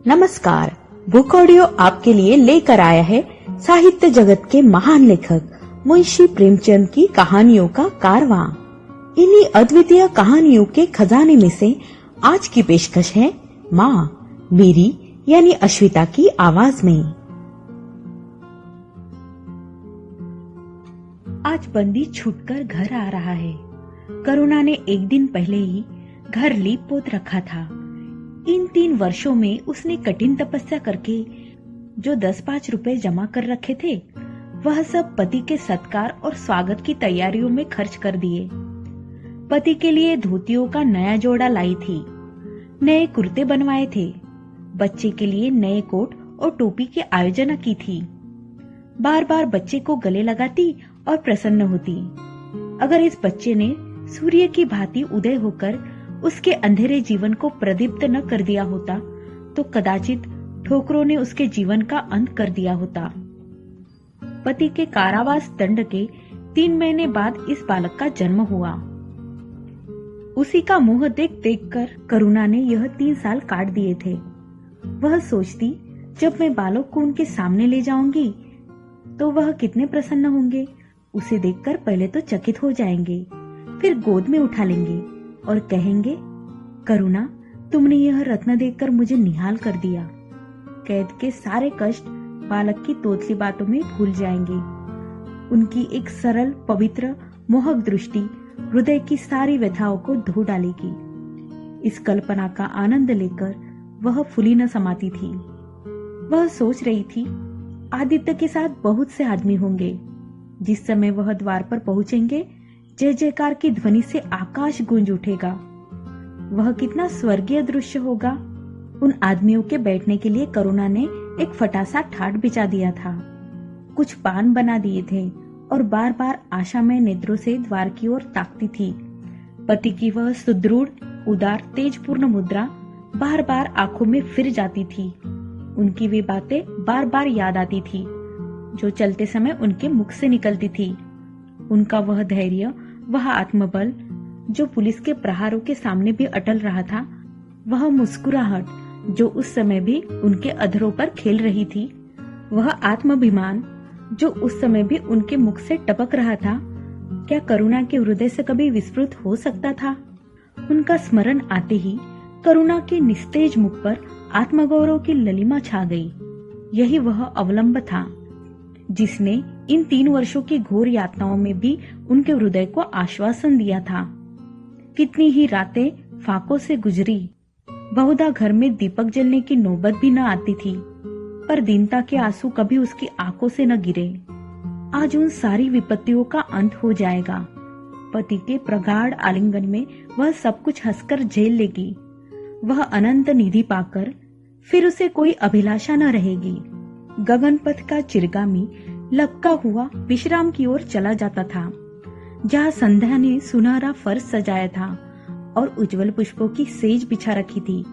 नमस्कार। Book audio आपके लिए लेकर आया है साहित्य जगत के महान लेखक मुंशी प्रेमचंद की कहानियों का कारवां। इन्हीं अद्वितीय कहानियों के खजाने में से आज की पेशकश है माँ मेरी यानी अश्विता की आवाज में। आज बंदी छूटकर घर आ रहा है। करुणा ने एक दिन पहले ही घर लीप पोत रखा था। इन 3 वर्षों में उसने कठिन तपस्या करके जो 10-5 रुपए जमा कर रखे थे वह सब पति के सत्कार और स्वागत की तैयारियों में खर्च कर दिए। पति के लिए धोतियों का नया जोड़ा लाई थी, नए कुर्ते बनवाए थे, बच्चे के लिए नए कोट और टोपी की आयोजना की थी। बार बार बच्चे को गले लगाती और प्रसन्न होती। अगर इस बच्चे ने सूर्य की भांति उदय होकर उसके अंधेरे जीवन को प्रदीप्त न कर दिया होता तो कदाचित ठोकरों ने उसके जीवन का अंत कर दिया होता। पति के कारावास दंड के 3 महीने बाद इस बालक का जन्म हुआ। उसी का मुंह देख देख कर करुणा ने यह 3 साल काट दिए थे। वह सोचती जब मैं बालक को उनके सामने ले जाऊंगी तो वह कितने प्रसन्न होंगे। उसे देखकर पहले तो चकित हो जाएंगे, फिर गोद में उठा लेंगे और कहेंगे, करुणा तुमने यह रत्न देखकर मुझे निहाल कर दिया। कैद के सारे कष्ट बालक की तोतली बातों में भूल जाएंगे। उनकी एक सरल पवित्र मोहक दृष्टि हृदय की सारी व्यथाओं को धो डालेगी। इस कल्पना का आनंद लेकर वह फूली न समाती थी। वह सोच रही थी आदित्य के साथ बहुत से आदमी होंगे। जिस समय वह द्वार पर पहुंचेंगे जय जयकार की ध्वनि से आकाश गूंज उठेगा। वह कितना स्वर्गीय दृश्य होगा। उन आदमियों के बैठने के लिए करुणा ने एक फटासा ठाट बिछा दिया था, कुछ पान बना दिए थे और बार बार आशामय नेत्रों से द्वार की ओर ताकती थी। पति की वह सुदृढ़ उदार तेजपूर्ण मुद्रा बार बार आंखों में फिर जाती थी। उनकी वे बातें बार बार याद आती थी जो चलते समय उनके मुख से निकलती थी। उनका वह धैर्य, वह आत्मबल जो पुलिस के प्रहारों के सामने भी अटल रहा था, वह मुस्कुराहट जो उस समय भी उनके अधरों पर खेल रही थी, वह आत्माभिमान जो उस समय भी उनके मुख से टपक रहा था, क्या करुणा के हृदय से कभी विस्मृत हो सकता था? उनका स्मरण आते ही करुणा के निस्तेज मुख पर आत्मगौरव की ललिमा छा गई। यही वह अवलंब था जिसने इन 3 वर्षों की घोर यातनाओं में भी उनके हृदय को आश्वासन दिया था। कितनी ही रातें फाकों से गुजरी, बहुधा घर में दीपक जलने की नौबत भी न आती थी, पर दीनता के आंसू कभी उसकी आंखों से न गिरे। आज उन सारी विपत्तियों का अंत हो जाएगा। पति के प्रगाढ़ आलिंगन में वह सब कुछ हंसकर झेल लेगी। वह अनंत निधि पाकर फिर उसे कोई अभिलाषा न रहेगी। गगनपथ का चिरगामी लपका हुआ विश्राम की ओर चला जाता था, जहाँ संध्या ने सुनहरा फर्श सजाया था और उज्जवल पुष्पों की सेज बिछा रखी थी।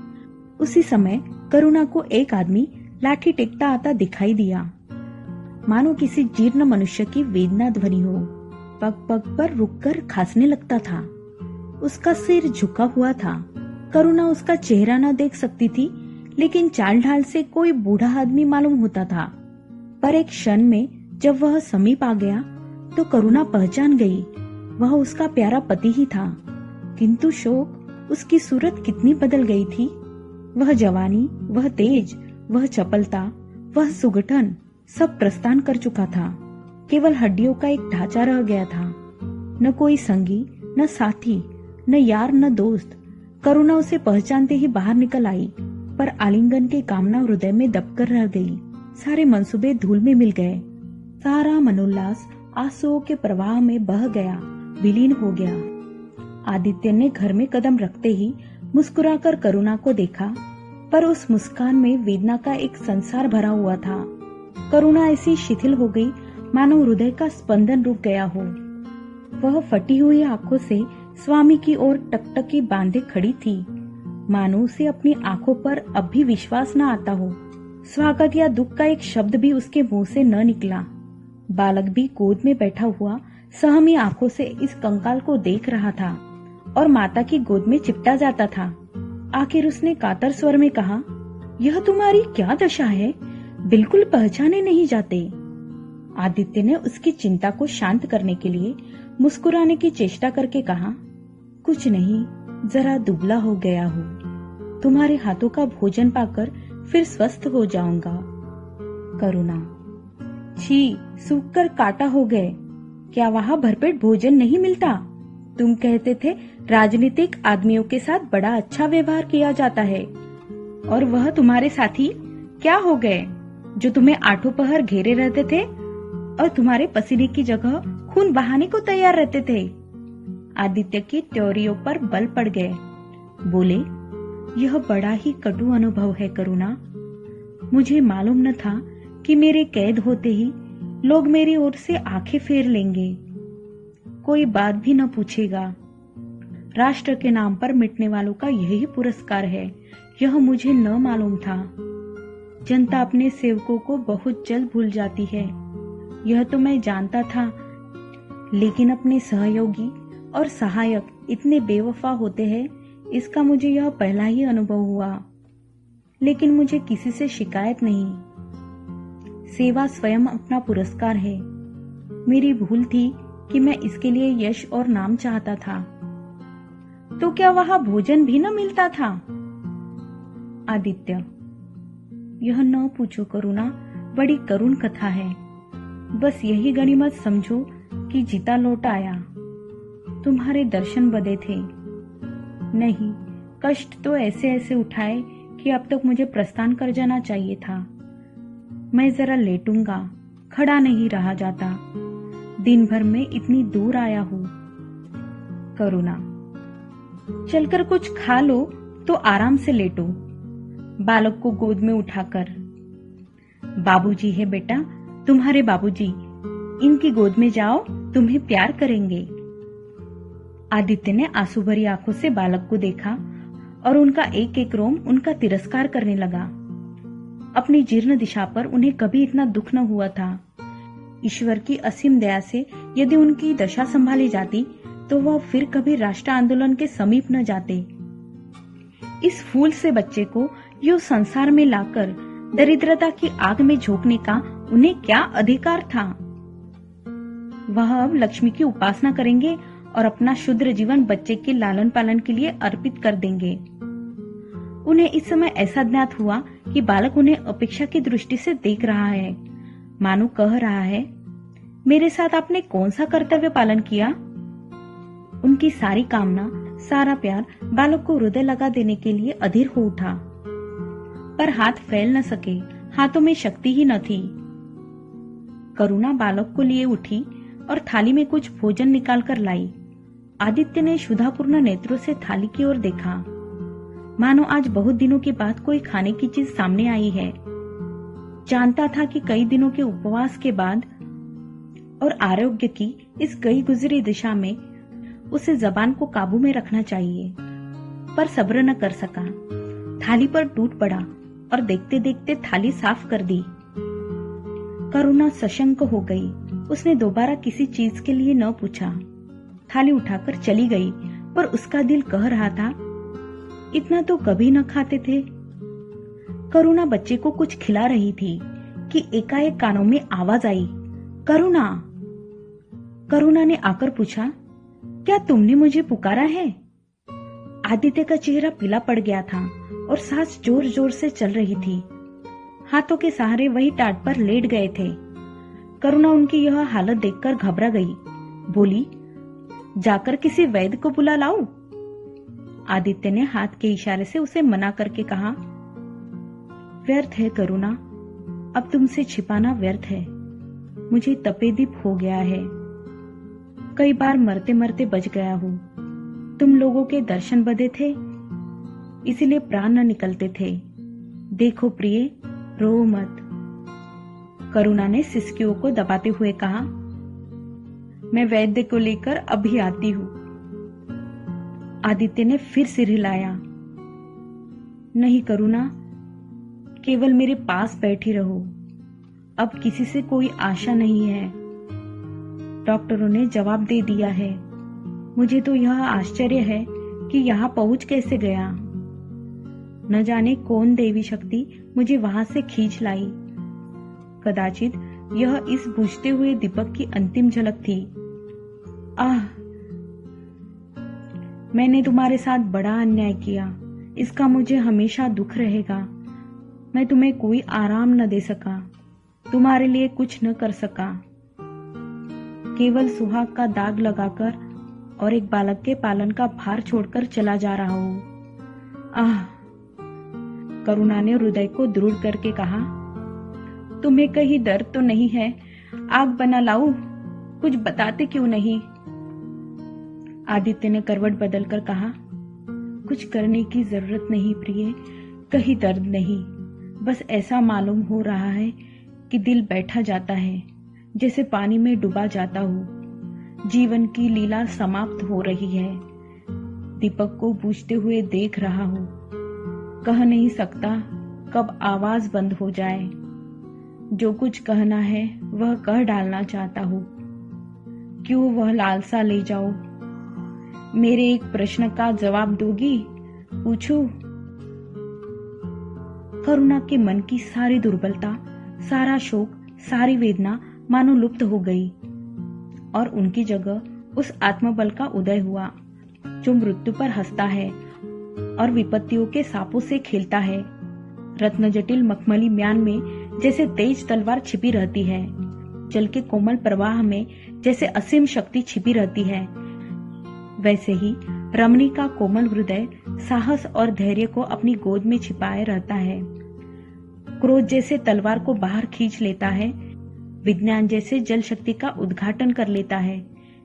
उसी समय करुणा को एक आदमी लाठी टेकता आता दिखाई दिया, मानो किसी जीर्ण मनुष्य की वेदना ध्वनि हो। पग पग पर रुककर खांसने लगता था। उसका सिर झुका हुआ था। करुणा उसका चेहरा न देख सकती थी, लेकिन चाल ढाल से कोई बूढ़ा आदमी मालूम होता था। पर एक क्षण में जब वह समीप आ गया तो करुणा पहचान गई, वह उसका प्यारा पति ही था। किंतु शोक, उसकी सूरत कितनी बदल गई थी। वह जवानी, वह तेज, वह चपलता, वह सुगठन सब प्रस्थान कर चुका था। केवल हड्डियों का एक ढांचा रह गया था। न कोई संगी, न साथी, न यार, न दोस्त। करुणा उसे पहचानते ही बाहर निकल आई, पर आलिंगन की कामना हृदय में दबकर रह गई। सारे मंसूबे धूल में मिल गए। सारा मनोल्लास आंसुओं के प्रवाह में बह गया, विलीन हो गया। आदित्य ने घर में कदम रखते ही मुस्कुराकर करुणा को देखा, पर उस मुस्कान में वेदना का एक संसार भरा हुआ था। करुणा ऐसी शिथिल हो गई मानो हृदय का स्पंदन रुक गया हो। वह फटी हुई आंखों से स्वामी की ओर टकटकी बांधे खड़ी थी, मानो उसे अपनी आंखों पर अब भी विश्वास न आता हो। स्वागत या दुख का एक शब्द भी उसके मुंह से न निकला। बालक भी गोद में बैठा हुआ सहमी आंखों से इस कंकाल को देख रहा था और माता की गोद में चिपटा जाता था। आखिर उसने कातर स्वर में कहा, यह तुम्हारी क्या दशा है? बिल्कुल पहचाने नहीं जाते। आदित्य ने उसकी चिंता को शांत करने के लिए मुस्कुराने की चेष्टा करके कहा, कुछ नहीं, जरा दुबला हो गया हूँ। तुम्हारे हाथों का भोजन पाकर फिर स्वस्थ हो जाऊंगा। करुणा, छी, सूखकर काटा हो गए। क्या वहाँ भरपेट भोजन नहीं मिलता? तुम कहते थे राजनीतिक आदमियों के साथ बड़ा अच्छा व्यवहार किया जाता है, और वह तुम्हारे साथी क्या हो गए जो तुम्हें आठों पहर घेरे रहते थे और तुम्हारे पसीने की जगह खून बहाने को तैयार रहते थे। आदित्य की त्योरियों पर बल पड़ गए। बोले, यह बड़ा ही कटु अनुभव है करुणा। मुझे मालूम न था कि मेरे कैद होते ही लोग मेरी ओर से आंखें फेर लेंगे, कोई बात भी न पूछेगा। राष्ट्र के नाम पर मिटने वालों का यही पुरस्कार है, यह मुझे न मालूम था। जनता अपने सेवकों को बहुत जल्द भूल जाती है, यह तो मैं जानता था, लेकिन अपने सहयोगी और सहायक इतने बेवफा होते हैं, इसका मुझे यह पहला ही अनुभव हुआ। लेकिन मुझे किसी से शिकायत नहीं। सेवा स्वयं अपना पुरस्कार है। मेरी भूल थी कि मैं इसके लिए यश और नाम चाहता था। तो क्या वहां भोजन भी न मिलता था? आदित्य, यह न पूछो करुणा, बड़ी करुण कथा है। बस यही गनीमत समझो कि जीता लौट आया। तुम्हारे दर्शन बदे थे। नहीं, कष्ट तो ऐसे ऐसे उठाए कि अब तक मुझे प्रस्थान कर जाना चाहिए था। मैं जरा लेटूंगा, खड़ा नहीं रहा जाता। दिन भर में इतनी दूर आया हूँ। करुणा, चलकर कुछ खा लो तो आराम से लेटो। बालक को गोद में उठाकर, बाबूजी है बेटा, तुम्हारे बाबूजी, इनकी गोद में जाओ, तुम्हें प्यार करेंगे। आदित्य ने आंसू भरी आंखों से बालक को देखा और उनका एक एक रोम उनका तिरस्कार करने लगा। अपनी जीर्ण दिशा पर उन्हें कभी इतना दुख न हुआ था। ईश्वर की असीम दया से यदि उनकी दशा संभाली जाती तो वह फिर कभी राष्ट्र आंदोलन के समीप न जाते। इस फूल से बच्चे को यो संसार में लाकर दरिद्रता की आग में झोंकने का उन्हें क्या अधिकार था? वह अब लक्ष्मी की उपासना करेंगे और अपना शुद्र जीवन बच्चे के लालन पालन के लिए अर्पित कर देंगे। उन्हें इस समय ऐसा ज्ञात हुआ कि बालक उन्हें अपेक्षा की दृष्टि से देख रहा है, मानो कह रहा है, मेरे साथ आपने कौन सा कर्तव्य पालन किया? उनकी सारी कामना, सारा प्यार बालक को हृदय लगा देने के लिए अधीर हो उठा, पर हाथ फैल न सके, हाथों में शक्ति ही न थी। करुणा बालक को लिए उठी और थाली में कुछ भोजन निकालकर लाई। आदित्य ने क्षुधापूर्ण नेत्रों से थाली की ओर देखा, मानो आज बहुत दिनों के बाद कोई खाने की चीज सामने आई है। जानता था कि कई दिनों के उपवास के बाद और आरोग्य की इस गई गुजरी दिशा में उसे जबान को काबू में रखना चाहिए, पर सब्र न कर सका। थाली पर टूट पड़ा और देखते देखते थाली साफ कर दी। करुणा सशंक हो गई। उसने दोबारा किसी चीज के लिए न पूछा, थाली उठाकर चली गई, पर उसका दिल कह रहा था, इतना तो कभी न खाते थे। करुणा बच्चे को कुछ खिला रही थी कि एकाएक कानों में आवाज आई, करुणा। करुणा ने आकर पूछा, क्या तुमने मुझे पुकारा है? आदित्य का चेहरा पीला पड़ गया था और सांस जोर जोर से चल रही थी। हाथों के सहारे वही टाट पर लेट गए थे। करुणा उनकी यह हालत देखकर घबरा गई। बोली, जाकर किसी वैद्य को बुला लाऊं? आदित्य ने हाथ के इशारे से उसे मना करके कहा, व्यर्थ है करुणा, अब तुमसे छिपाना व्यर्थ है। मुझे तपेदीप हो गया है। कई बार मरते मरते बच गया हूं। तुम लोगों के दर्शन बदे थे, इसीलिए प्राण न निकलते थे। देखो प्रिय, रो मत। करुणा ने सिसकियों को दबाते हुए कहा, मैं वैद्य को लेकर अभी आती हूं। आदित्य ने फिर सिर हिलाया। नहीं करुणा, केवल मेरे पास बैठी रहो। अब किसी से कोई आशा नहीं है। डॉक्टरों ने जवाब दे दिया है। मुझे तो यह आश्चर्य है कि यहाँ पहुंच कैसे गया। न जाने कौन देवी शक्ति मुझे वहां से खींच लाई। कदाचित यह इस बुझते हुए दीपक की अंतिम झलक थी। आह, मैंने तुम्हारे साथ बड़ा अन्याय किया, इसका मुझे हमेशा दुख रहेगा। मैं तुम्हें कोई आराम न दे सका, तुम्हारे लिए कुछ न कर सका, केवल सुहाग का दाग लगाकर और एक बालक के पालन का भार छोड़कर चला जा रहा हूं। आह, करुणा ने हृदय को दृढ़ करके कहा, तुम्हें कहीं दर्द तो नहीं है? आग बना लाऊं? कुछ बताते क्यों नहीं? आदित्य ने करवट बदलकर कहा, कुछ करने की जरूरत नहीं प्रिय, कहीं दर्द नहीं, बस ऐसा मालूम हो रहा है कि दिल बैठा जाता है, जैसे पानी में डूबा जाता हो। जीवन की लीला समाप्त हो रही है। दीपक को बुझते हुए देख रहा हूं, कह नहीं सकता कब आवाज बंद हो जाए। जो कुछ कहना है वह कह डालना चाहता हूं, क्यों वह लालसा ले जाओ। मेरे एक प्रश्न का जवाब दोगी? पूछूं? करुणा के मन की सारी दुर्बलता, सारा शोक, सारी वेदना मानो लुप्त हो गई और उनकी जगह उस आत्मबल का उदय हुआ जो मृत्यु पर हंसता है और विपत्तियों के सांपों से खेलता है। रत्न जटिल मखमली म्यान में जैसे तेज तलवार छिपी रहती है, जल के कोमल प्रवाह में जैसे असीम शक्ति छिपी रहती है, वैसे ही रमणी का कोमल हृदय साहस और धैर्य को अपनी गोद में छिपाए रहता है। क्रोध जैसे तलवार को बाहर खींच लेता है, विज्ञान जैसे जल शक्ति का उद्घाटन कर लेता है,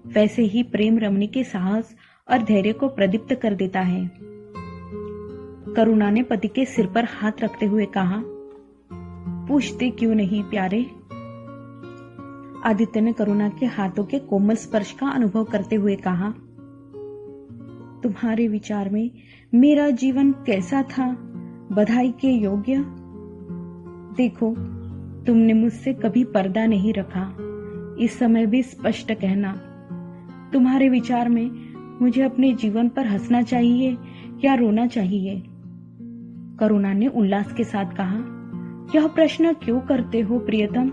वैसे ही प्रेम रमणी के साहस और धैर्य को प्रदीप्त कर देता है। करुणा ने पति के सिर पर हाथ रखते हुए कहा, पूछते क्यों नहीं प्यारे? आदित्य ने करुणा के हाथों के कोमल स्पर्श का अनुभव करते हुए कहा, तुम्हारे विचार में मेरा जीवन कैसा था? बधाई के योग्य? देखो, तुमने मुझसे कभी पर्दा नहीं रखा। इस समय भी स्पष्ट कहना, तुम्हारे विचार में मुझे अपने जीवन पर हंसना चाहिए या रोना चाहिए? करुणा ने उल्लास के साथ कहा, यह प्रश्न क्यों करते हो प्रियतम?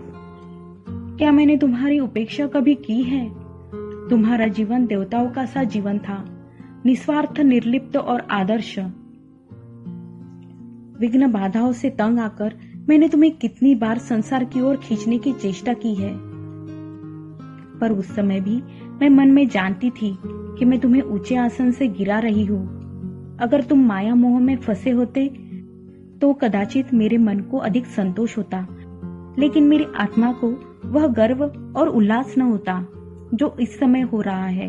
क्या मैंने तुम्हारी उपेक्षा कभी की है? तुम्हारा जीवन देवताओं का सा जीवन था, निस्वार्थ, निर्लिप्त और आदर्श। विघ्न बाधाओं से तंग आकर मैंने तुम्हें कितनी बार संसार की ओर खींचने की चेष्टा की है, पर उस समय भी मैं मन में जानती थी कि मैं तुम्हें ऊंचे आसन से गिरा रही हूँ। अगर तुम माया मोह में फंसे होते तो कदाचित मेरे मन को अधिक संतोष होता, लेकिन मेरी आत्मा को वह गर्व और उल्लास न होता जो इस समय हो रहा है।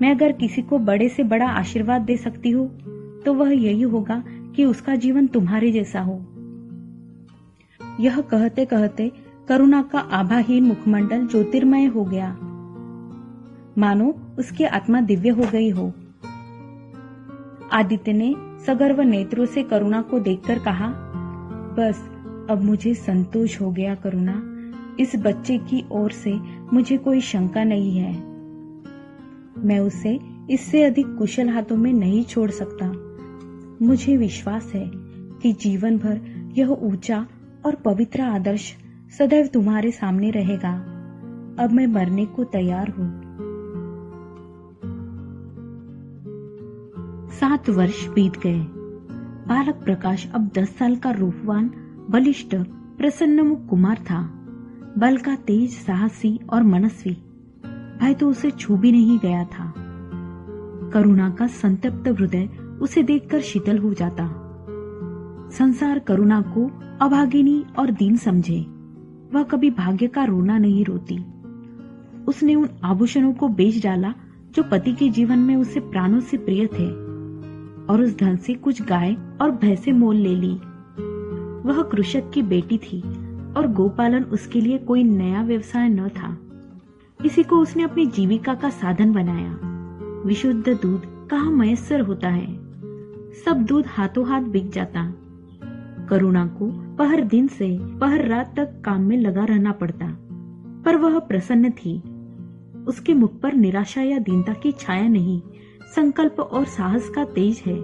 मैं अगर किसी को बड़े से बड़ा आशीर्वाद दे सकती हूँ तो वह यही होगा कि उसका जीवन तुम्हारे जैसा हो। यह कहते कहते करुणा का आभाहीन मुखमंडल ज्योतिर्मय हो गया, मानो उसकी आत्मा दिव्य हो गई हो। आदित्य ने सगर्व नेत्रों से करुणा को देखकर कहा, बस अब मुझे संतोष हो गया करुणा, इस बच्चे की ओर से मुझे कोई शंका नहीं है। मैं उसे इससे अधिक कुशल हाथों में नहीं छोड़ सकता। मुझे विश्वास है कि जीवन भर यह ऊंचा और पवित्र आदर्श सदैव तुम्हारे सामने रहेगा। अब मैं मरने को तैयार हूँ। 7 वर्ष बीत गए। बालक प्रकाश अब 10 साल का रूपवान, बलिष्ठ, प्रसन्नमुख कुमार था। बल का तेज, साहसी और मनस्वी। भय तो उसे छू भी नहीं गया था। करुणा का संतप्त हृदय उसे देखकर शीतल हो जाता। संसार करुणा को अभागिनी और दीन समझे, वह कभी भाग्य का रोना नहीं रोती। उसने उन आभूषणों को बेच डाला जो पति के जीवन में उसे प्राणों से प्रिय थे, और उस धन से कुछ गाय और भैंसे मोल ले ली। वह कृषक की बेटी थी और गोपालन उसके लिए कोई नया व्यवसाय न था। इसी को उसने अपनी जीविका का साधन बनाया। विशुद्ध दूध कहाँ मयस्सर होता है, सब दूध हाथों हाथ बिक जाता। करुणा को पहर दिन से पहर रात तक काम में लगा रहना पड़ता, पर वह प्रसन्न थी। उसके मुख पर निराशा या दीनता की छाया नहीं, संकल्प और साहस का तेज है।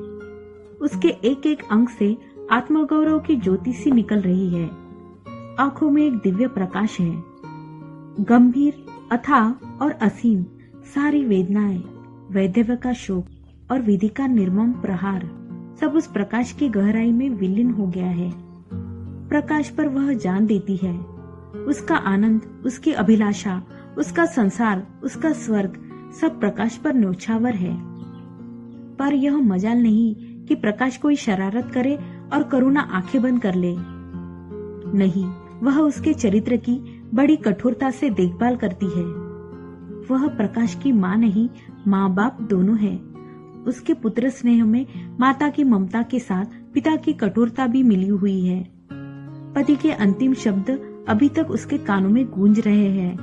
उसके एक एक अंग से आत्मगौरव की ज्योति सी निकल रही है। आंखों में एक दिव्य प्रकाश है। गंभीर, अथाह और असीम सारी वेदनाएं, वैधव्य का शोक और विधि का निर्मम प्रहार सब उस प्रकाश की गहराई में विलीन हो गया है। प्रकाश पर वह जान देती है। उसका आनंद, उसकी अभिलाषा, उसका संसार, उसका स्वर्ग सब प्रकाश पर न्योछावर है। पर यह मजाल नहीं कि प्रकाश कोई शरारत करे और करुणा आंखें बंद कर ले। नहीं, वह उसके चरित्र की बड़ी कठोरता से देखभाल करती है। वह प्रकाश की माँ नहीं, माँ बाप दोनों है। उसके पुत्र स्नेह में माता की ममता के साथ पिता की कठोरता भी मिली हुई है। पति के अंतिम शब्द अभी तक उसके कानों में गूंज रहे हैं।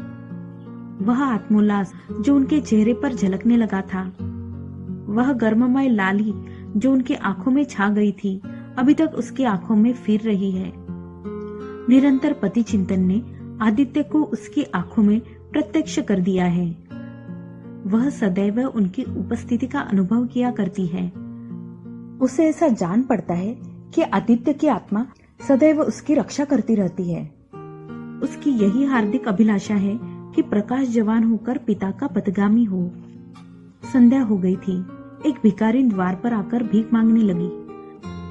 वह आत्मोल्लास जो उनके चेहरे पर झलकने लगा था, वह गर्ममय लाली जो उनकी आंखों में छा गई थी, अभी तक उसकी आंखों में फिर रही है। निरंतर पति चिंतन ने आदित्य को उसकी आंखों में प्रत्यक्ष कर दिया है। वह सदैव उनकी उपस्थिति का अनुभव किया करती है। उसे ऐसा जान पड़ता है कि आदित्य की आत्मा सदैव उसकी रक्षा करती रहती है। उसकी यही हार्दिक अभिलाषा है कि प्रकाश जवान होकर पिता का पथगामी हो। संध्या हो गई थी। एक भिखारी द्वार पर आकर भीख मांगने लगी।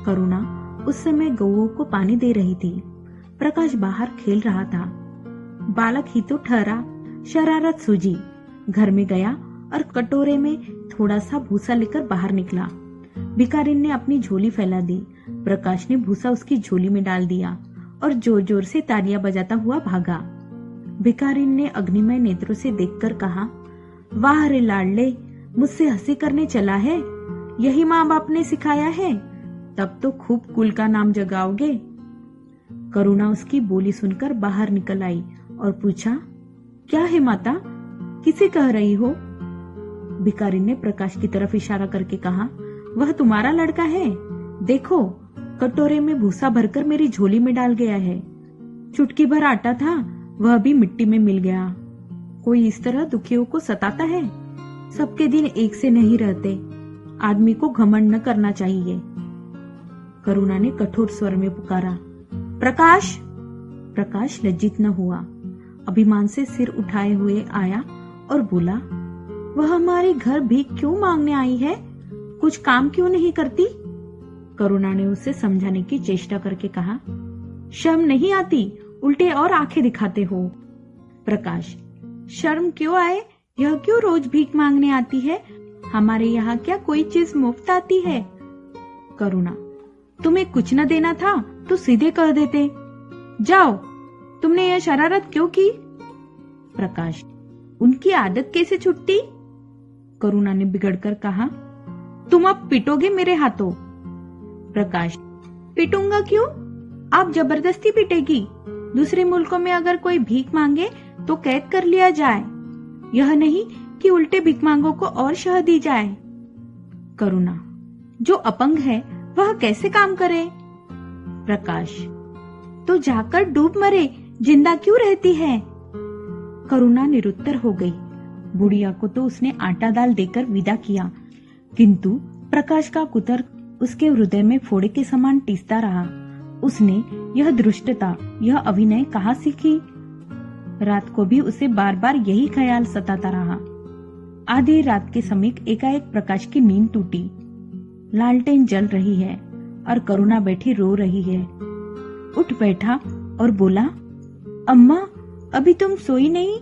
करुणा उस समय गौओं को पानी दे रही थी। प्रकाश बाहर खेल रहा था। बालक ही तो ठहरा, शरारत सूझी, घर में गया और कटोरे में थोड़ा सा भूसा लेकर बाहर निकला। भिखारी ने अपनी झोली फैला दी। प्रकाश ने भूसा उसकी झोली में डाल दिया और जोर जोर से तालियां बजाता हुआ भागा। भिखारी ने अग्निमय नेत्रों से देखकर कहा, वाह रे लाडले, मुझसे हंसी करने चला है? यही माँ बाप ने सिखाया है? तब तो खूब कुल का नाम जगाओगे। करुणा उसकी बोली सुनकर बाहर निकल आई और पूछा, क्या है माता, किसे कह रही हो? भिखारी ने प्रकाश की तरफ इशारा करके कहा, वह तुम्हारा लड़का है। देखो, कटोरे में भूसा भरकर मेरी झोली में डाल गया है। चुटकी भर आटा था, वह भी मिट्टी में मिल गया। कोई इस तरह दुखियों को सताता है? सबके दिन एक से नहीं रहते। आदमी को घमंड न करना चाहिए। करुणा ने कठोर स्वर में पुकारा, प्रकाश। प्रकाश लज्जित न हुआ। अभिमान से सिर उठाए हुए आया और बोला, वह हमारे घर भीख क्यों मांगने आई है? कुछ काम क्यों नहीं करती? करुणा ने उसे समझाने की चेष्टा करके कहा, शर्म नहीं आती, उल्टे और आंखें दिखाते हो। प्रकाश, शर्म क्यों आए? यह क्यों रोज भीख मांगने आती है? हमारे यहाँ क्या कोई चीज मुफ्त आती है? करुणा, तुम्हें कुछ न देना था तो सीधे कह देते। जाओ, तुमने यह शरारत क्यों की? प्रकाश, उनकी आदत कैसे छूटती? करुणा ने बिगड़कर कहा, तुम अब पिटोगे मेरे हाथों। प्रकाश, पिटूंगा क्यों? आप जबरदस्ती पिटेगी। दूसरे मुल्कों में अगर कोई भीख मांगे तो कैद कर लिया जाए, यह नहीं कि उल्टे भिखमांगों को और शह दी जाए। करुणा, जो अपंग है वह कैसे काम करे? प्रकाश, तो जाकर डूब मरे, जिंदा क्यों रहती है? करुणा निरुत्तर हो गई। बुढ़िया को तो उसने आटा दाल देकर विदा किया, किंतु प्रकाश का कुतर्क उसके हृदय में फोड़े के समान टीसता रहा। उसने यह धृष्टता, यह अभिनय कहाँ सीखी? रात को भी उसे बार बार यही ख्याल सताता रहा। आधी रात के समीप एकाएक प्रकाश की नींद टूटी। लालटेन जल रही है और करुणा बैठी रो रही है। उठ बैठा और बोला, अम्मा, अभी तुम सोई नहीं?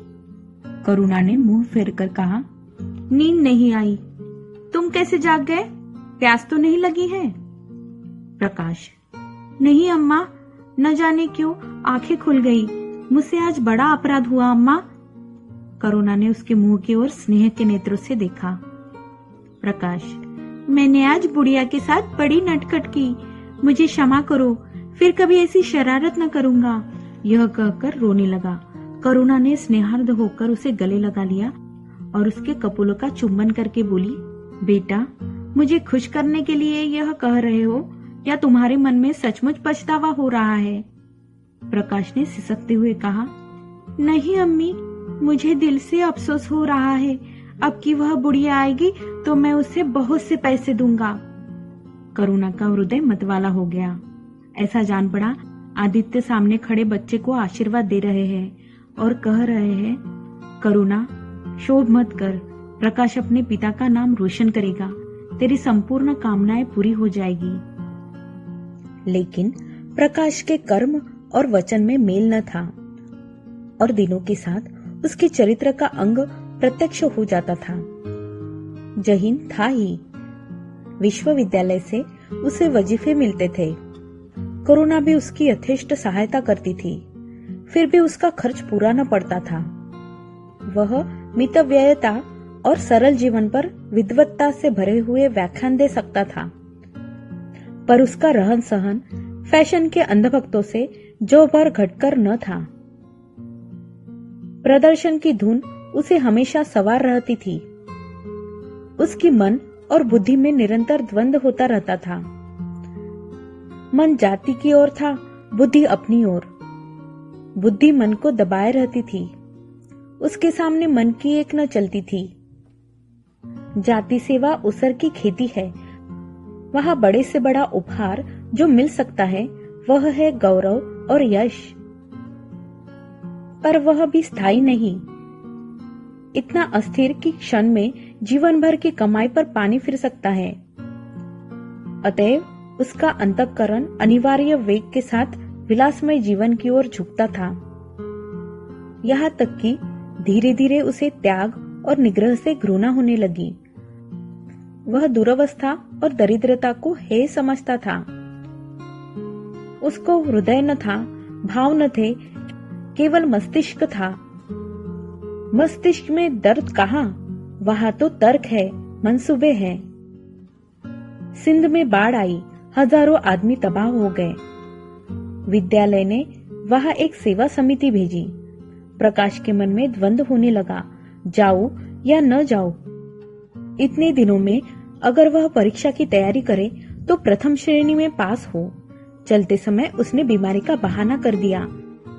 करुणा ने मुंह फेरकर कहा, नींद नहीं आई। तुम कैसे जाग गए? प्यास तो नहीं लगी है? प्रकाश, नहीं अम्मा, न जाने क्यों आंखें खुल गई। मुझसे आज बड़ा अपराध हुआ अम्मा। करुणा ने उसके मुंह की ओर स्नेह के नेत्रों से देखा। प्रकाश, मैंने आज बुढ़िया के साथ बड़ी नटखट की, मुझे क्षमा करो, फिर कभी ऐसी शरारत न करूंगा। यह कहकर रोने लगा। करुणा ने स्नेहार्द होकर उसे गले लगा लिया और उसके कपोलों का चुंबन करके बोली, बेटा, मुझे खुश करने के लिए यह कह रहे हो या तुम्हारे मन में सचमुच पछतावा हो रहा है? प्रकाश ने सिसकते हुए कहा, नहीं अम्मी, मुझे दिल से अफसोस हो रहा है। अब की वह बुढ़िया आएगी तो मैं उसे बहुत से पैसे दूंगा। करुणा का हृदय मतवाला हो गया। ऐसा जान पड़ा आदित्य सामने खड़े बच्चे को आशीर्वाद दे रहे हैं और कह रहे हैं, करुणा शोभ मत कर, प्रकाश अपने पिता का नाम रोशन करेगा, तेरी संपूर्ण कामनाएं पूरी हो जाएगी। लेकिन प्रकाश के कर्म और वचन में मेल न था और दिनों के साथ उसके चरित्र का अंग प्रत्यक्ष हो जाता था। जहीन था ही, विश्वविद्यालय से उसे वजीफे मिलते थे। करुणा भी उसकी यथेष्ट सहायता करती थी, फिर भी उसका खर्च पूरा न पड़ता था। वह मितव्ययता और सरल जीवन पर विद्वत्ता से भरे हुए व्याख्यान दे सकता था, पर उसका रहन सहन फैशन के अंधभक्तों से जो भर घटकर न था। प्रदर्शन की धुन उसे हमेशा सवार रहती थी। उसकी मन और बुद्धि में निरंतर द्वंद्व होता रहता था। मन जाति की ओर था, बुद्धि अपनी ओर। बुद्धि मन को दबाए रहती थी, उसके सामने मन की एक न चलती थी। जाति सेवा उसर की खेती है, वहां बड़े से बड़ा उपहार जो मिल सकता है वह है गौरव और यश, पर वह भी स्थायी नहीं, इतना अस्थिर कि क्षण में जीवन भर की कमाई पर पानी फिर सकता है। अतएव उसका अंतःकरण अनिवार्य वेग के साथ विलासमय जीवन की ओर झुकता था, यहाँ तक कि धीरे धीरे उसे त्याग और निग्रह से घृणा होने लगी। वह दुरवस्था और दरिद्रता को हेय समझता था। उसको हृदय न था, भाव न थे, केवल मस्तिष्क था। मस्तिष्क में दर्द कहाँ, वहां तो तर्क है, मंसूबे हैं। सिंध में बाढ़ आई, हजारों आदमी तबाह हो गए। विद्यालय ने वहां एक सेवा समिति भेजी। प्रकाश के मन में द्वंद्व होने लगा, जाऊं या न जाऊं। इतने दिनों में अगर वह परीक्षा की तैयारी करे तो प्रथम श्रेणी में पास हो। चलते समय उसने बीमारी का बहाना कर दिया।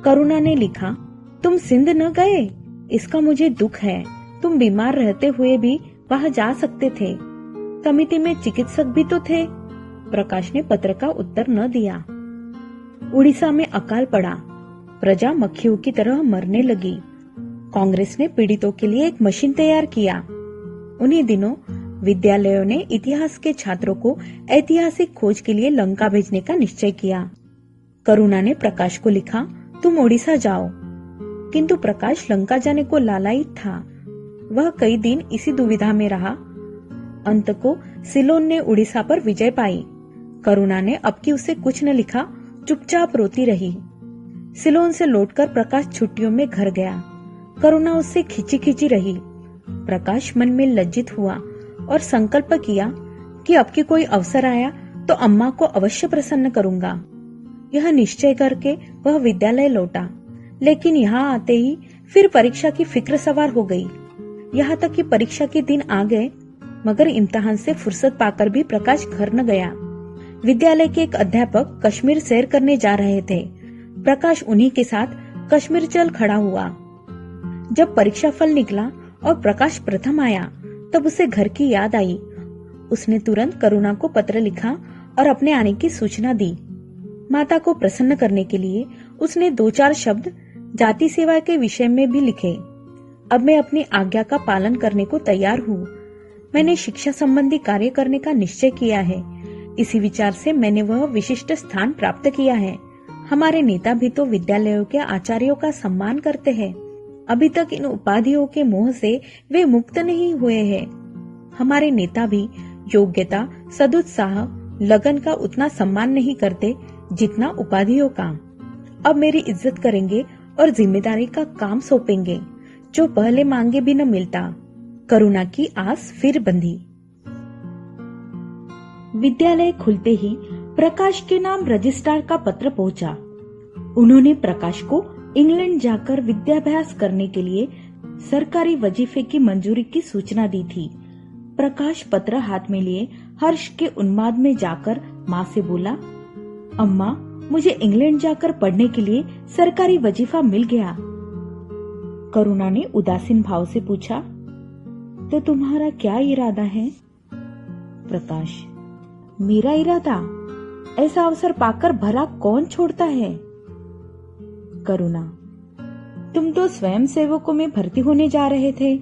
करुणा ने लिखा, तुम सिंध न गए, इसका मुझे दुख है। तुम बीमार रहते हुए भी वहां जा सकते थे, समिति में चिकित्सक भी तो थे। प्रकाश ने पत्र का उत्तर न दिया। उड़ीसा में अकाल पड़ा, प्रजा मक्खियों की तरह मरने लगी। कांग्रेस ने पीड़ितों के लिए एक मशीन तैयार किया। उन्हीं दिनों विद्यालयों ने इतिहास के छात्रों को ऐतिहासिक खोज के लिए लंका भेजने का निश्चय किया। करुणा ने प्रकाश को लिखा, तुम उड़ीसा जाओ, किंतु प्रकाश लंका जाने को लालायित था। वह कई दिन इसी दुविधा में रहा। अंत को सिलोन ने उड़ीसा पर विजय पाई। करुणा ने अब की उसे कुछ न लिखा, चुपचाप रोती रही। सिलोन से लौटकर प्रकाश छुट्टियों में घर गया। करुणा उससे खिंची खिंची रही। प्रकाश मन में लज्जित हुआ और संकल्प किया कि अब की कोई अवसर आया तो अम्मा को अवश्य प्रसन्न करूंगा। यह निश्चय करके वह विद्यालय लौटा, लेकिन यहाँ आते ही फिर परीक्षा की फिक्र सवार हो गई। यहाँ तक कि परीक्षा के दिन आ गए, मगर इम्तिहान से फुर्सत पाकर भी प्रकाश घर न गया। विद्यालय के एक अध्यापक कश्मीर सैर करने जा रहे थे। प्रकाश उन्हीं के साथ कश्मीर चल खड़ा हुआ। जब परीक्षा फल निकला और प्रकाश प्रथम आया, तब उसे घर की याद आई। उसने तुरंत करुणा को पत्र लिखा और अपने आने की सूचना दी। माता को प्रसन्न करने के लिए उसने 2-4 शब्द जाति सेवा के विषय में भी लिखे। अब मैं अपनी आज्ञा का पालन करने को तैयार हूँ। मैंने शिक्षा संबंधी कार्य करने का निश्चय किया है। इसी विचार से मैंने वह विशिष्ट स्थान प्राप्त किया है। हमारे नेता भी तो विद्यालयों के आचार्यों का सम्मान करते हैं। अभी तक इन उपाधियों के मोह से वे मुक्त नहीं हुए हैं। हमारे नेता भी योग्यता, सदुत्साह, लगन का उतना सम्मान नहीं करते जितना उपाधियों का। अब मेरी इज्जत करेंगे और जिम्मेदारी का काम सौंपेंगे, जो पहले मांगे भी न मिलता। करुणा की आस फिर बंधी। विद्यालय खुलते ही प्रकाश के नाम रजिस्ट्रार का पत्र पहुंचा। उन्होंने प्रकाश को इंग्लैंड जाकर विद्याभ्यास करने के लिए सरकारी वजीफे की मंजूरी की सूचना दी थी। प्रकाश पत्र हाथ में लिए हर्ष के उन्माद में जाकर माँ से बोला, अम्मा, मुझे इंग्लैंड जाकर पढ़ने के लिए सरकारी वजीफा मिल गया। करुणा ने उदासीन भाव से पूछा, तो तुम्हारा क्या इरादा है? प्रकाश, मेरा इरादा, ऐसा अवसर पाकर भला कौन छोड़ता है? करुणा, तुम तो स्वयं सेवकों में भर्ती होने जा रहे थे।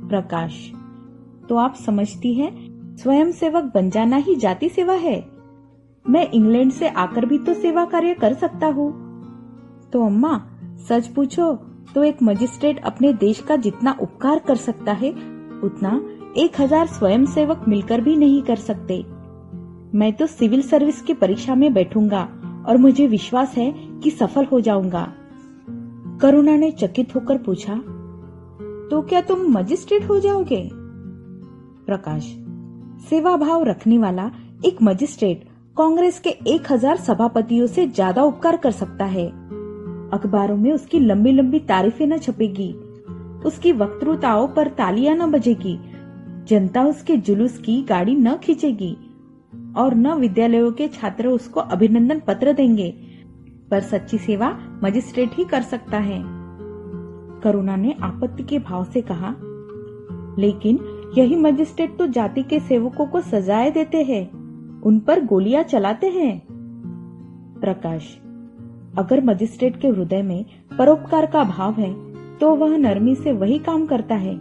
प्रकाश, तो आप समझती हैं स्वयं सेवक बन जाना ही जाति सेवा है? मैं इंग्लैंड से आकर भी तो सेवा कार्य कर सकता हूँ। तो अम्मा, सच पूछो तो एक मजिस्ट्रेट अपने देश का जितना उपकार कर सकता है उतना 1000 स्वयं सेवक मिलकर भी नहीं कर सकते। मैं तो सिविल सर्विस की परीक्षा में बैठूंगा और मुझे विश्वास है कि सफल हो जाऊंगा। करुणा ने चकित होकर पूछा, तो क्या तुम मजिस्ट्रेट हो जाओगे? प्रकाश, सेवा भाव रखने वाला एक मजिस्ट्रेट कांग्रेस के 1000 सभापतियों से ज्यादा उपकार कर सकता है। अखबारों में उसकी लंबी लंबी तारीफें न छपेगी, उसकी वक्तृताओं पर तालियां न बजेगी, जनता उसके जुलूस की गाड़ी न खींचेगी और न विद्यालयों के छात्र उसको अभिनंदन पत्र देंगे, पर सच्ची सेवा मजिस्ट्रेट ही कर सकता है। करुणा ने आपत्ति के भाव से कहा, लेकिन यही मजिस्ट्रेट तो जाति के सेवकों को सजाएं देते हैं, उन पर गोलियां चलाते हैं। प्रकाश, अगर मजिस्ट्रेट के हृदय में परोपकार का भाव है तो वह नरमी से वही काम करता है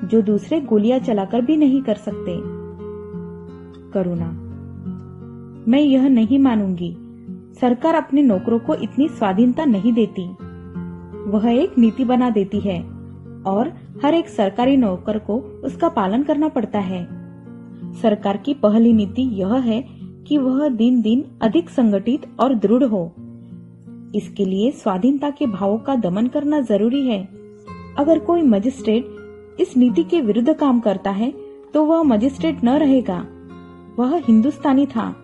जो दूसरे गोलियां चलाकर भी नहीं कर सकते। करुणा, मैं यह नहीं मानूंगी। सरकार अपने नौकरों को इतनी स्वाधीनता नहीं देती, वह एक नीति बना देती है और हर एक सरकारी नौकर को उसका पालन करना पड़ता है। सरकार की पहली नीति यह है कि वह दिन दिन अधिक संगठित और दृढ़ हो। इसके लिए स्वाधीनता के भावों का दमन करना जरूरी है। अगर कोई मजिस्ट्रेट इस नीति के विरुद्ध काम करता है तो वह मजिस्ट्रेट न रहेगा। वह हिंदुस्तानी था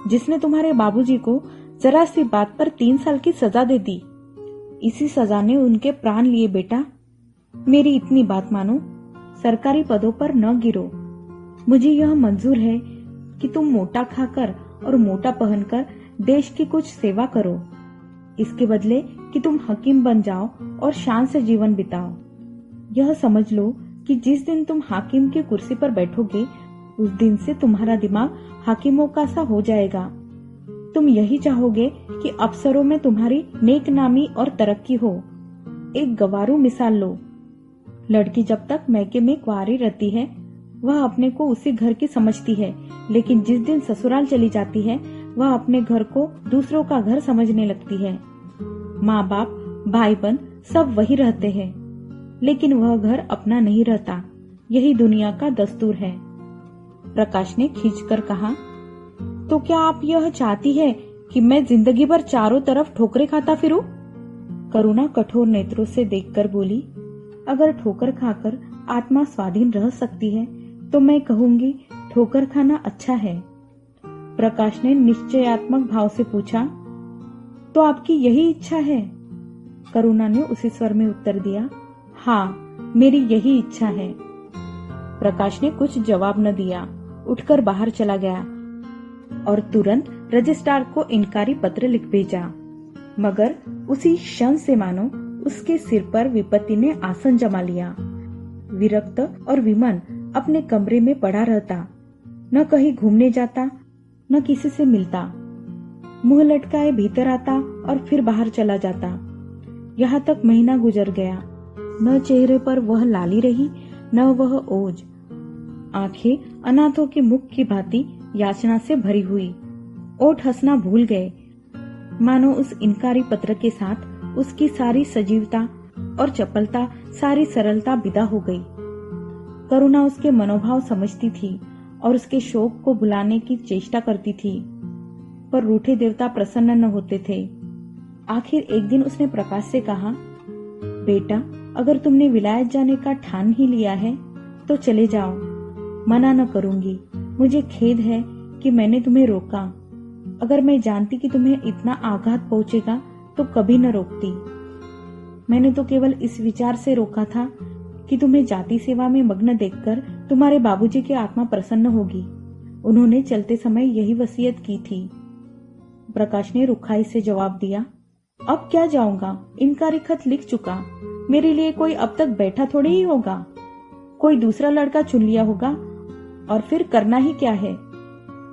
जिसने तुम्हारे बाबूजी को जरा सी बात पर 3 साल की सजा दे दी। इसी सजा ने उनके प्राण लिए। बेटा, मेरी इतनी बात मानो, सरकारी पदों पर न गिरो। मुझे यह मंजूर है कि तुम मोटा खाकर और मोटा पहनकर देश की कुछ सेवा करो। इसके बदले कि तुम हकीम बन जाओ और शान से जीवन बिताओ। यह समझ लो कि जिस दिन तुम हाकिम की कुर्सी पर बैठोगे उस दिन से तुम्हारा दिमाग हाकिमों का सा हो जाएगा। तुम यही चाहोगे कि अफसरों में तुम्हारी नेक नामी और तरक्की हो। एक गवारू मिसाल लो। लड़की जब तक मैके में कुंवारी रहती है वह अपने को उसी घर की समझती है, लेकिन जिस दिन ससुराल चली जाती है वह अपने घर को दूसरों का घर समझने लगती है। माँ बाप, भाई बहन सब वही रहते हैं, लेकिन वह घर अपना नहीं रहता। यही दुनिया का दस्तूर है। प्रकाश ने खींचकर कहा, तो क्या आप यह चाहती है कि मैं जिंदगी भर चारों तरफ ठोकरें खाता फिरूं? करुणा कठोर नेत्रों से देखकर बोली, अगर ठोकर खाकर आत्मा स्वाधीन रह सकती है तो मैं कहूंगी ठोकर खाना अच्छा है। प्रकाश ने निश्चयात्मक भाव से पूछा, तो आपकी यही इच्छा है? करुणा ने उसी स्वर में उत्तर दिया, हाँ, मेरी यही इच्छा है। प्रकाश ने कुछ जवाब न दिया, उठकर बाहर चला गया और तुरंत रजिस्ट्रार को इनकारी पत्र लिख भेजा। मगर उसी क्षण से मानो उसके सिर पर विपत्ति ने आसन जमा लिया। विरक्त और विमन अपने कमरे में पड़ा रहता, न कहीं घूमने जाता, न किसी से मिलता। मुंह लटकाए भीतर आता और फिर बाहर चला जाता। यहाँ तक महीना गुजर गया। न चेहरे पर वह लाली रही, न वह ओज। आंखें अनाथों के मुख की भांति याचना से भरी हुई। ओठ हंसना भूल गए, मानो उस इनकारी पत्र के साथ उसकी सारी सजीवता और चपलता, सारी सरलता विदा हो गई। करुणा उसके मनोभाव समझती थी और उसके शोक को भुलाने की चेष्टा करती थी, पर रूठे देवता प्रसन्न न होते थे। आखिर एक दिन उसने प्रकाश से कहा, बेटा, अगर तुमने विलायत जाने का ठान ही लिया है तो चले जाओ, मना न करूंगी। मुझे खेद है कि मैंने तुम्हें रोका। अगर मैं जानती कि तुम्हें इतना आघात पहुंचेगा तो कभी न रोकती। मैंने तो केवल इस विचार से रोका था कि तुम्हें जाति सेवा में मग्न देखकर तुम्हारे बाबूजी की आत्मा प्रसन्न होगी। उन्होंने चलते समय यही वसीयत की थी। प्रकाश ने रुखाई से जवाब दिया, अब क्या जाऊंगा, इनकारी खत लिख चुका। मेरे लिए कोई अब तक बैठा थोड़ी ही होगा। कोई दूसरा लड़का चुन लिया होगा और फिर करना ही क्या है।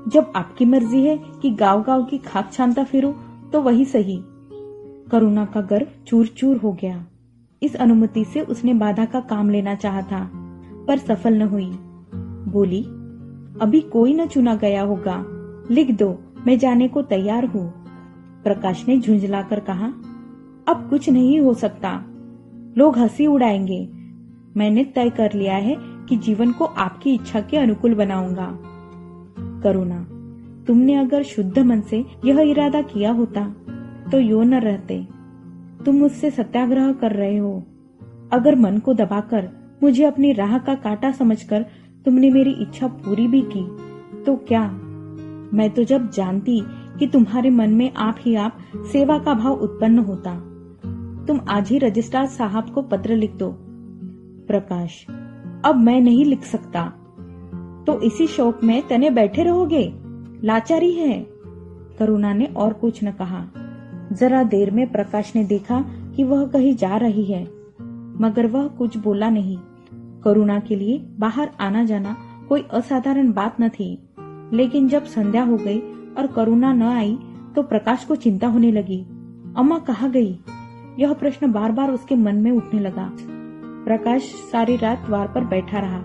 जब आपकी मर्जी है कि गांव गांव की खाक छानता फिरूं तो वही सही। करुणा का गर्व चूर चूर हो गया। इस अनुमति से उसने बाधा का काम लेना चाहा था, पर सफल न हुई। बोली, अभी कोई न चुना गया होगा, लिख दो, मैं जाने को तैयार हूँ। प्रकाश ने झुंझलाकर कहा, अब कुछ नहीं हो सकता, लोग हंसी उड़ाएंगे। मैंने तय कर लिया है कि जीवन को आपकी इच्छा के अनुकूल बनाऊंगा। करुणा, तुमने अगर शुद्ध मन से यह इरादा किया होता तो यो न रहते। तुम मुझसे सत्याग्रह कर रहे हो। अगर मन को दबाकर मुझे अपनी राह का कांटा समझकर तुमने मेरी इच्छा पूरी भी की तो क्या? मैं तो जब जानती कि तुम्हारे मन में आप ही आप सेवा का भाव उत्पन्न होता। तुम आज ही रजिस्ट्रार साहब को पत्र लिख दो। प्रकाश, अब मैं नहीं लिख सकता। तो इसी शौक में तने बैठे रहोगे? लाचारी है। करुणा ने और कुछ न कहा। जरा देर में प्रकाश ने देखा कि वह कहीं जा रही है, मगर वह कुछ बोला नहीं। करुणा के लिए बाहर आना जाना कोई असाधारण बात न थी, लेकिन जब संध्या हो गई और करुणा न आई तो प्रकाश को चिंता होने लगी। अम्मा कहाँ गई? यह प्रश्न बार बार उसके मन में उठने लगा। प्रकाश सारी रात द्वार पर बैठा रहा।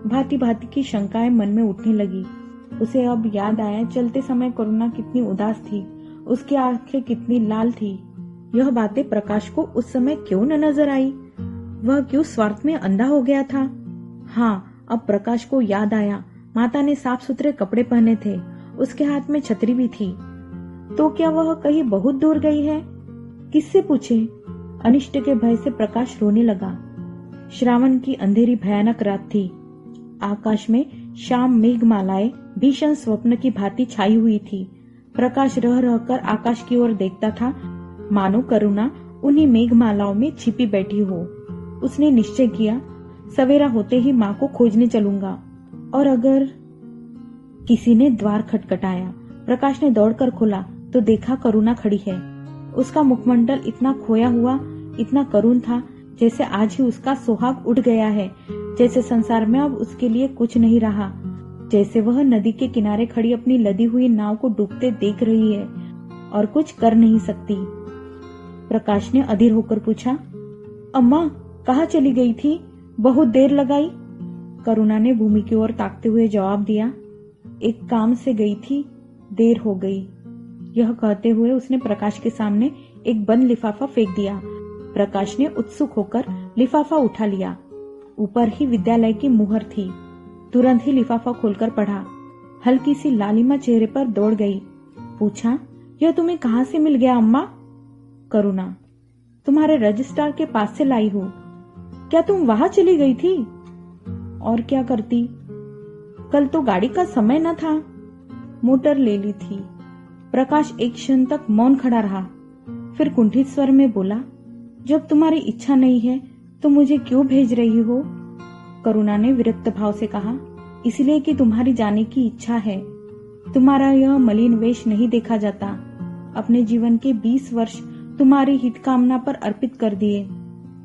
भांति भांति की शंकाएं मन में उठने लगी। उसे अब याद आया चलते समय करुणा कितनी उदास थी, उसकी आंखें कितनी लाल थी। यह बातें प्रकाश को उस समय क्यों न नजर आई? वह क्यों स्वार्थ में अंधा हो गया था? हाँ, अब प्रकाश को याद आया, माता ने साफ सुथरे कपड़े पहने थे, उसके हाथ में छतरी भी थी। तो क्या वह कहीं बहुत दूर गई है? किससे पूछे? अनिष्ट के भय से प्रकाश रोने लगा। श्रावण की अंधेरी भयानक रात थी। आकाश में शाम मेघमालाएं भीषण स्वप्न की भांति छाई हुई थी। प्रकाश रह रहकर आकाश की ओर देखता था, मानो करुणा उन्हीं मेघमालाओं में छिपी बैठी हो। उसने निश्चय किया, सवेरा होते ही माँ को खोजने चलूंगा। और अगर किसी ने द्वार खटखटाया, प्रकाश ने दौड़कर खोला तो देखा करुणा खड़ी है। उसका मुखमंडल इतना खोया हुआ, इतना करुण था, जैसे आज ही उसका सुहाग उठ गया है, जैसे संसार में अब उसके लिए कुछ नहीं रहा, जैसे वह नदी के किनारे खड़ी अपनी लदी हुई नाव को डूबते देख रही है और कुछ कर नहीं सकती। प्रकाश ने अधीर होकर पूछा, अम्मा कहाँ चली गई थी? बहुत देर लगाई। करुणा ने भूमि की ओर ताकते हुए जवाब दिया, एक काम से गई थी, देर हो गई। यह कहते हुए उसने प्रकाश के सामने एक बंद लिफाफा फेंक दिया। प्रकाश ने उत्सुक होकर लिफाफा उठा लिया। ऊपर ही विद्यालय की मुहर थी। तुरंत ही लिफाफा खोलकर पढ़ा। हल्की सी लालिमा चेहरे पर दौड़ गई। पूछा, यह तुम्हें कहाँ से मिल गया अम्मा? करुणा, तुम्हारे रजिस्ट्रार के पास से लाई हूँ। क्या तुम वहां चली गई थी? और क्या करती, कल तो गाड़ी का समय न था, मोटर ले ली थी। प्रकाश एक क्षण तक मौन खड़ा रहा, फिर कुंठित स्वर में बोला, जब तुम्हारी इच्छा नहीं है तो मुझे क्यों भेज रही हो? करुणा ने विरक्त भाव से कहा, इसलिए कि तुम्हारी जाने की इच्छा है। तुम्हारा यह मलिन वेश नहीं देखा जाता। अपने जीवन के 20 वर्ष तुम्हारी हित कामना पर अर्पित कर दिए।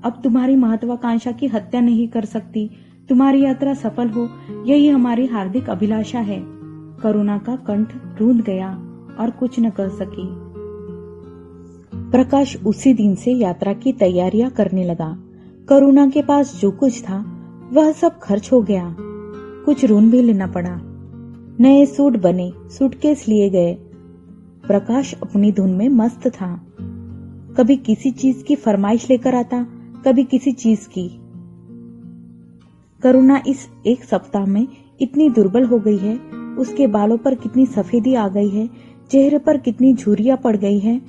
अब तुम्हारी महत्वाकांक्षा की हत्या नहीं कर सकती। तुम्हारी यात्रा सफल हो, यही हमारी हार्दिक अभिलाषा है। करुणा का कंठ रूंध गया और कुछ न कर सकी। प्रकाश उसी दिन से यात्रा की तैयारियां करने लगा। करुणा के पास जो कुछ था वह सब खर्च हो गया। कुछ ऋण भी लेना पड़ा। नए सूट बने, सूटकेस लिए गए। प्रकाश अपनी धुन में मस्त था। कभी किसी चीज की फरमाइश लेकर आता, कभी किसी चीज की। करुणा इस एक सप्ताह में इतनी दुर्बल हो गई है, उसके बालों पर कितनी सफेदी आ गई है, चेहरे पर कितनी झुर्रियां पड़ गई है,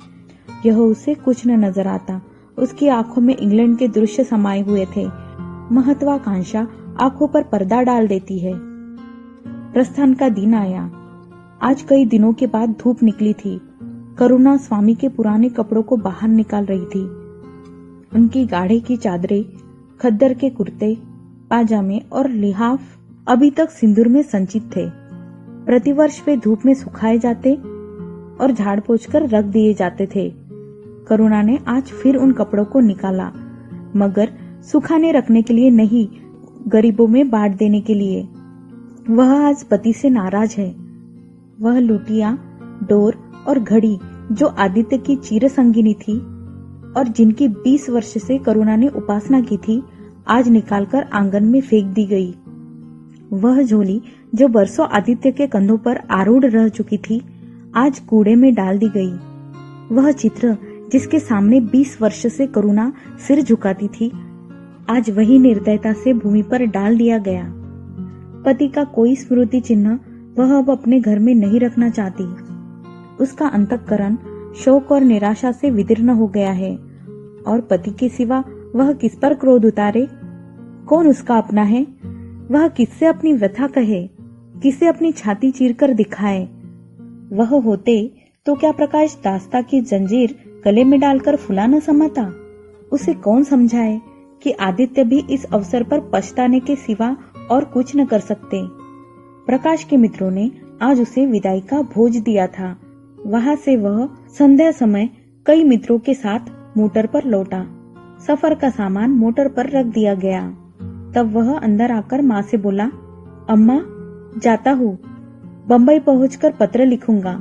यह उसे कुछ न नजर आता। उसकी आंखों में इंग्लैंड के दृश्य समाये हुए थे। महत्वाकांक्षा आंखों पर पर्दा डाल देती है। प्रस्थान का दिन आया। आज कई दिनों के बाद धूप निकली थी। करुणा स्वामी के पुराने कपड़ों को बाहर निकाल रही थी। उनकी गाढ़े की चादरें, खद्दर के कुर्ते, पाजामे और लिहाफ अभी तक सिंदूर में संचित थे। प्रतिवर्ष वे धूप में सुखाए जाते और झाड़ पोंछ कर रख दिए जाते थे। करुणा ने आज फिर उन कपड़ों को निकाला, मगर सुखाने रखने के लिए नहीं, गरीबों में बांट देने के लिए। वह आज पति से नाराज है। वह लुटिया, डोर और घड़ी जो आदित्य की चिरसंगिनी थी और जिनकी 20 वर्ष से करुणा ने उपासना की थी, आज निकालकर आंगन में फेंक दी गई। वह झोली जो बरसों आदित्य के कंधों पर आरूढ़ रह चुकी थी, आज कूड़े में डाल दी गई। वह चित्र जिसके सामने 20 वर्ष से करुणा सिर झुकाती थी, आज वही निर्दयता से भूमि पर डाल दिया गया। पति का कोई स्मृति चिन्ह वह अब अपने घर में नहीं रखना चाहती। उसका अंतःकरण शोक और निराशा से विदीर्ण हो गया है और पति के सिवा वह किस पर क्रोध उतारे? कौन उसका अपना है? वह किससे अपनी व्यथा कहे, किसे अपनी छाती चीरकर दिखाए? वह होते तो क्या प्रकाश दास्ता की जंजीर गले में डालकर फुला न समाता? उसे कौन समझाए कि आदित्य भी इस अवसर पर पछताने के सिवा और कुछ न कर सकते। प्रकाश के मित्रों ने आज उसे विदाई का भोज दिया था। वहां से वह संध्या समय कई मित्रों के साथ मोटर पर लौटा। सफर का सामान मोटर पर रख दिया गया। तब वह अंदर आकर माँ से बोला, अम्मा, जाता हूँ, बंबई पहुंचकर पत्र लिखूंगा।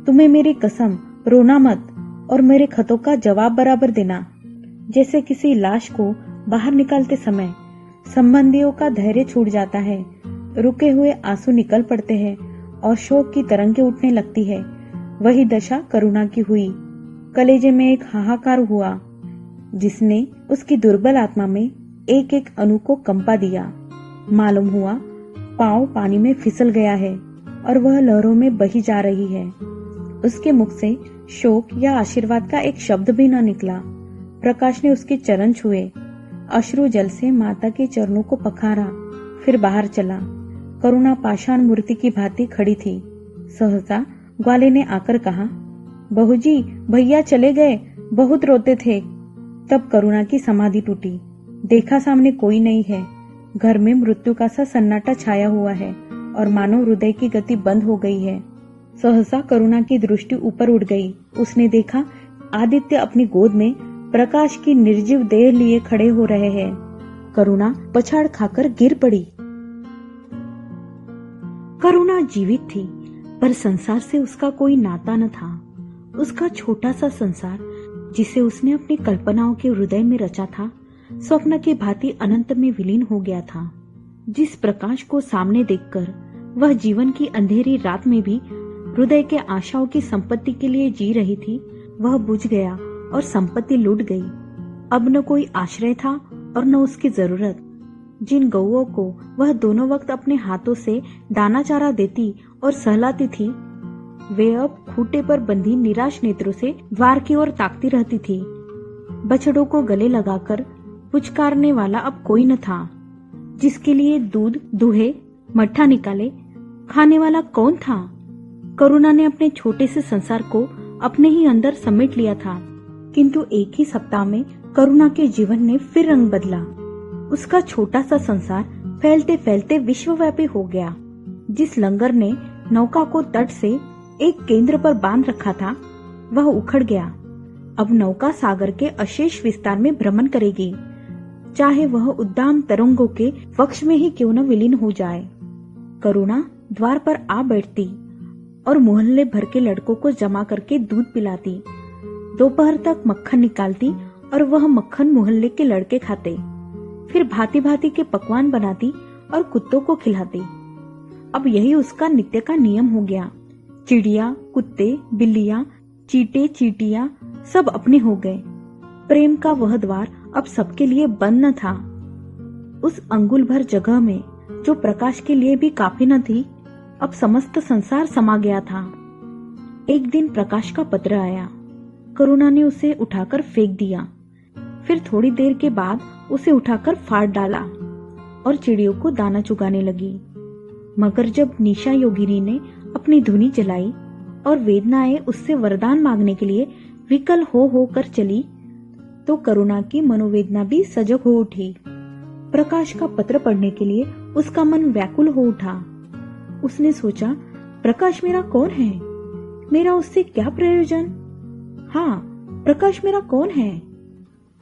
तुम्हें मेरी कसम, रोना मत और मेरे खतों का जवाब बराबर देना। जैसे किसी लाश को बाहर निकालते समय संबंधियों का धैर्य छूट जाता है, रुके हुए आंसू निकल पड़ते हैं और शोक की तरंगें उठने लगती है, वही दशा करुणा की हुई। कलेजे में एक हाहाकार हुआ जिसने उसकी दुर्बल आत्मा में एक एक अणु को कंपा दिया। मालूम हुआ पांव पानी में फिसल गया है और वह लहरों में बही जा रही है। उसके मुख से शोक या आशीर्वाद का एक शब्द भी न निकला। प्रकाश ने उसके चरण छुए, अश्रु जल से माता के चरणों को पखारा, फिर बाहर चला। करुणा पाषाण मूर्ति की भांति खड़ी थी। सहसा ग्वाले ने आकर कहा, बहूजी, भैया चले गए, बहुत रोते थे। तब करुणा की समाधि टूटी। देखा सामने कोई नहीं है। घर में मृत्यु का सा सन्नाटा छाया हुआ है और मानो हृदय की गति बंद हो गई है। सहसा करुणा की दृष्टि ऊपर उठ गई। उसने देखा आदित्य अपनी गोद में प्रकाश की निर्जीव देह लिए खड़े हो रहे हैं। करुणा पछाड़ खाकर गिर पड़ी। करुणा जीवित थी, पर संसार से उसका कोई नाता न था। उसका छोटा सा संसार जिसे उसने अपनी कल्पनाओं के हृदय में रचा था, स्वप्न की भांति अनंत में विलीन हो गया था। जिस प्रकाश को सामने देखकर वह जीवन की अंधेरी रात में भी हृदय के आशाओं की संपत्ति के लिए जी रही थी, वह बुझ गया और संपत्ति लूट गई। अब न कोई आश्रय था और न उसकी जरूरत। जिन गौओं को वह दोनों वक्त अपने हाथों से दाना चारा देती और सहलाती थी, वे अब खूंटे पर बंधी निराश नेत्रों से द्वार की ओर ताकती रहती थी। बछड़ों को गले लगाकर पुचकारने वाला अब कोई न था। जिसके लिए दूध दुहे, मट्ठा निकाले, खाने वाला कौन था? करुणा ने अपने छोटे से संसार को अपने ही अंदर समेट लिया था, किंतु एक ही सप्ताह में करुणा के जीवन ने फिर रंग बदला। उसका छोटा सा संसार फैलते फैलते विश्वव्यापी हो गया। जिस लंगर ने नौका को तट से एक केंद्र पर बांध रखा था, वह उखड़ गया। अब नौका सागर के अशेष विस्तार में भ्रमण करेगी, चाहे वह उद्दाम तरंगों के वक्ष में ही क्यों न विलीन हो जाए। करुणा द्वार पर आ बैठती और मोहल्ले भर के लड़कों को जमा करके दूध पिलाती। दोपहर तक मक्खन निकालती और वह मक्खन मोहल्ले के लड़के खाते। फिर भांति भांति के पकवान बनाती और कुत्तों को खिलाती। अब यही उसका नित्य का नियम हो गया। चिड़िया, कुत्ते, बिल्लियां, चींटे, चींटियां सब अपने हो गए। प्रेम का वह द्वार अब सबके लिए बंद न था। उस अंगुल भर जगह में जो प्रकाश के लिए भी काफी न थी, अब समस्त संसार समा गया था। एक दिन प्रकाश का पत्र आया। करुणा ने उसे उठाकर फेंक दिया। फिर थोड़ी देर के बाद उसे उठाकर फाड़ डाला और चिड़ियों को दाना चुगाने लगी। मगर जब निशा योगिनी ने अपनी धुनी जलाई और वेदनाएं उससे वरदान मांगने के लिए विकल हो कर चली, तो करुणा की मनोवेदना भी सजग हो उठी। प्रकाश का पत्र पढ़ने के लिए उसका मन व्याकुल हो उठा। उसने सोचा, प्रकाश मेरा कौन है? मेरा उससे क्या प्रयोजन? हाँ, प्रकाश मेरा कौन है?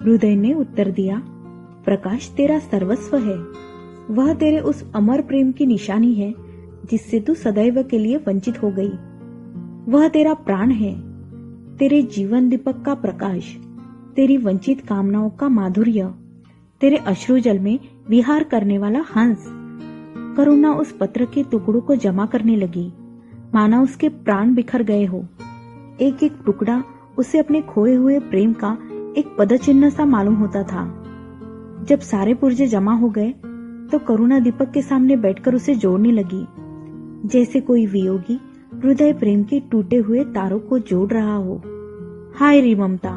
हृदय ने उत्तर दिया, प्रकाश तेरा सर्वस्व है। वह तेरे उस अमर प्रेम की निशानी है जिससे तू सदैव के लिए वंचित हो गई। वह तेरा प्राण है, तेरे जीवन दीपक का प्रकाश, तेरी वंचित कामनाओं का माधुर्य, तेरे अश्रु जल में विहार करने वाला हंस। करुणा उस पत्र के टुकड़ों को जमा करने लगी, माना उसके प्राण बिखर गए हो। एक एक टुकड़ा उसे अपने खोए हुए प्रेम का एक पदचिन्ह सा मालूम होता था। जब सारे पुर्जे जमा हो गए तो करुणा दीपक के सामने बैठकर उसे जोड़ने लगी, जैसे कोई वियोगी हृदय प्रेम के टूटे हुए तारों को जोड़ रहा हो। हाय रे ममता!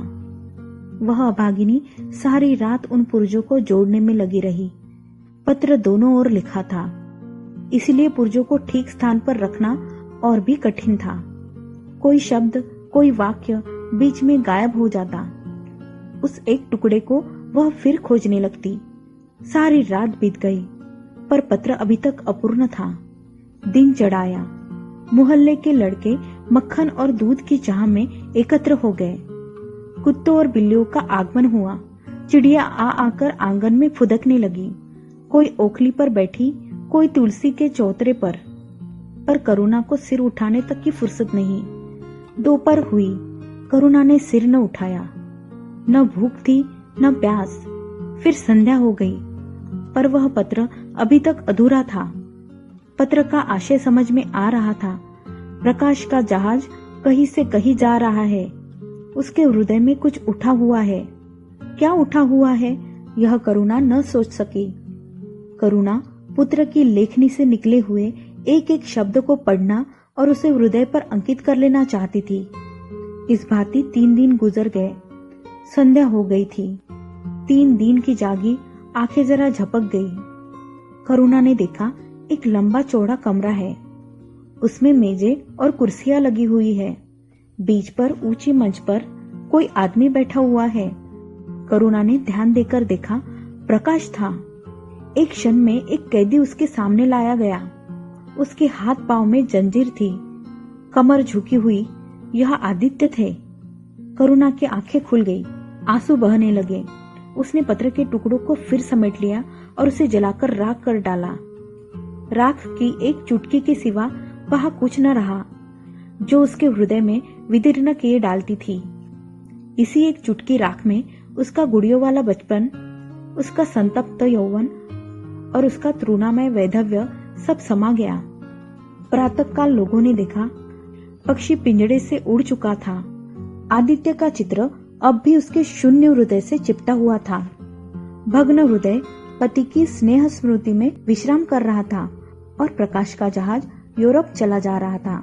वह अभागिनी सारी रात उन पुर्जों को जोड़ने में लगी रही। पत्र दोनों ओर लिखा था, इसलिए पुर्जों को ठीक स्थान पर रखना और भी कठिन था। कोई शब्द, कोई वाक्य बीच में गायब हो जाता। उस एक टुकड़े को वह फिर खोजने लगती। सारी रात बीत गई, पर पत्र अभी तक अपूर्ण था। दिन चढ़ाया। मोहल्ले के लड़के मक्खन और दूध की चाह में एकत्र हो गए। कुत्तों और बिल्लियों का आगमन हुआ। चिड़िया आ आकर आंगन में फुदकने लगी। कोई ओखली पर बैठी, कोई तुलसी के चौतरे पर करुणा को सिर उठाने तक की फुर्सत नहीं। दोपहर हुई, करुणा ने सिर न उठाया। न भूख थी न प्यास। फिर संध्या हो गई, पर वह पत्र अभी तक अधूरा था। पत्र का आशय समझ में आ रहा था। प्रकाश का जहाज कहीं से कहीं जा रहा है। उसके हृदय में कुछ उठा हुआ है। क्या उठा हुआ है, यह करुणा न सोच सकी। करुणा पुत्र की लेखनी से निकले हुए एक एक शब्द को पढ़ना और उसे हृदय पर अंकित कर लेना चाहती थी। इस भांति 3 दिन गुजर गए। संध्या हो गई थी। 3 दिन की जागी आंखें जरा झपक गई। करुणा ने देखा, एक लंबा चौड़ा कमरा है। उसमें मेजें और कुर्सियां लगी हुई है। बीच पर ऊंची मंच पर कोई आदमी बैठा हुआ है। करुणा ने ध्यान देकर देखा, प्रकाश था। एक क्षण में एक कैदी उसके सामने लाया गया। उसके हाथ पांव में जंजीर थी, कमर झुकी हुई। यह आदित्य थे। करुणा की आंखें खुल गई, आंसू बहने लगे। उसने पत्र के टुकड़ों को फिर समेट लिया और उसे जलाकर राख कर डाला। राख की एक चुटकी के सिवा वहां कुछ न रहा जो उसके हृदय में विदीर्ण किए डालती थी। इसी एक चुटकी राख में उसका गुड़ियों वाला बचपन, उसका संतप्त यौवन और उसका तृणामय वैधव्य सब समा गया। प्रातःकाल लोगों ने देखा, पक्षी पिंजड़े से उड़ चुका था। आदित्य का चित्र अब भी उसके शून्य हृदय से चिपटा हुआ था। भग्न हृदय पति की स्नेह स्मृति में विश्राम कर रहा था और प्रकाश का जहाज यूरोप चला जा रहा था।